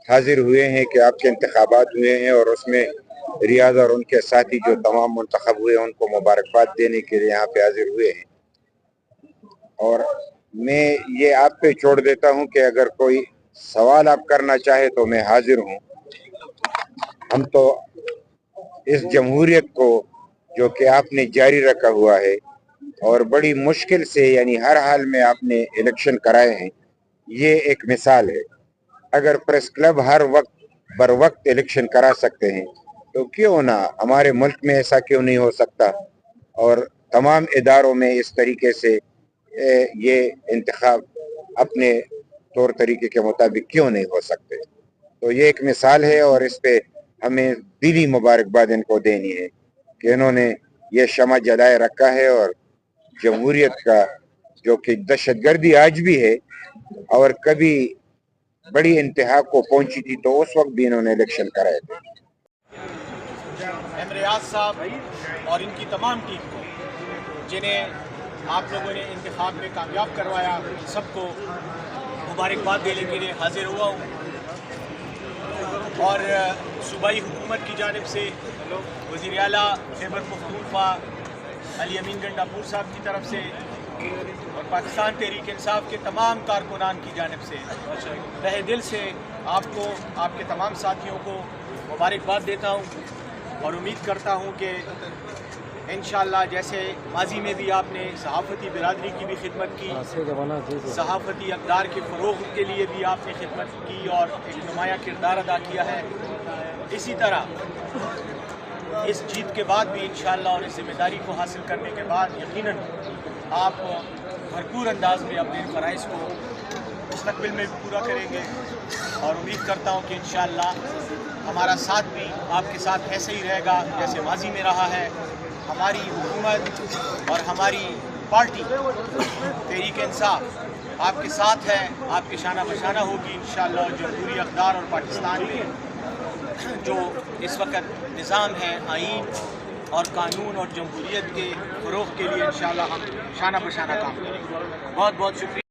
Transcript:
حاضر ہوئے ہیں کہ آپ کے انتخابات ہوئے ہیں اور اس میں ریاض اور ان کے ساتھی جو تمام منتخب ہوئے ان کو مبارکباد دینے کے لیے یہاں پہ حاضر ہوئے ہیں، اور میں یہ آپ پہ چھوڑ دیتا ہوں کہ اگر کوئی سوال آپ کرنا چاہے تو میں حاضر ہوں۔ ہم تو اس جمہوریت کو جو کہ آپ نے جاری رکھا ہوا ہے اور بڑی مشکل سے یعنی ہر حال میں آپ نے الیکشن کرائے ہیں، یہ ایک مثال ہے۔ اگر پریس کلب ہر وقت بر وقت الیکشن کرا سکتے ہیں تو کیوں نہ ہمارے ملک میں ایسا کیوں نہیں ہو سکتا، اور تمام اداروں میں اس طریقے سے یہ انتخاب اپنے طور طریقے کے مطابق کیوں نہیں ہو سکتے۔ تو یہ ایک مثال ہے اور اس پہ ہمیں دلی مبارکباد ان کو دینی ہے کہ انہوں نے یہ شمع جلائے رکھا ہے، اور جمہوریت کا جو کہ دہشت گردی آج بھی ہے اور کبھی بڑی انتہا کو پہنچی تھی تو اس وقت بھی انہوں نے الیکشن کرائے تھے۔ ریاض صاحب اور ان کی تمام ٹیم کو جنہیں آپ لوگوں نے انتخاب میں کامیاب کروایا، سب کو مبارکباد دینے کے لیے حاضر ہوا ہوں، اور صوبائی حکومت کی جانب سے وزیر اعلیٰ خیبر پختونخوا علی امین گنڈاپور صاحب کی طرف سے اور پاکستان تحریک انصاف کے تمام کارکنان کی جانب سے تہہ دل سے آپ کو، آپ کے تمام ساتھیوں کو مبارکباد دیتا ہوں، اور امید کرتا ہوں کہ انشاءاللہ جیسے ماضی میں بھی آپ نے صحافتی برادری کی بھی خدمت کی، صحافتی اقدار کے فروغ کے لیے بھی آپ نے خدمت کی اور ایک نمایاں کردار ادا کیا ہے، اسی طرح اس جیت کے بعد بھی انشاءاللہ اور اس ذمہ داری کو حاصل کرنے کے بعد یقیناً آپ بھرپور انداز میں اپنے فرائض کو مستقبل میں بھی پورا کریں گے، اور امید کرتا ہوں کہ انشاءاللہ ہمارا ساتھ بھی آپ کے ساتھ ایسے ہی رہے گا جیسے ماضی میں رہا ہے۔ ہماری حکومت اور ہماری پارٹی تحریک انصاف آپ کے ساتھ ہے، آپ کے شانہ بشانہ ہوگی انشاءاللہ، اور جمہوری اقدار اور پاکستان میں جو اس وقت نظام ہے، آئین اور قانون اور جمہوریت کے فروغ کے لیے انشاءاللہ ہم شانہ بشانہ کام کریں گے۔ بہت بہت شکریہ۔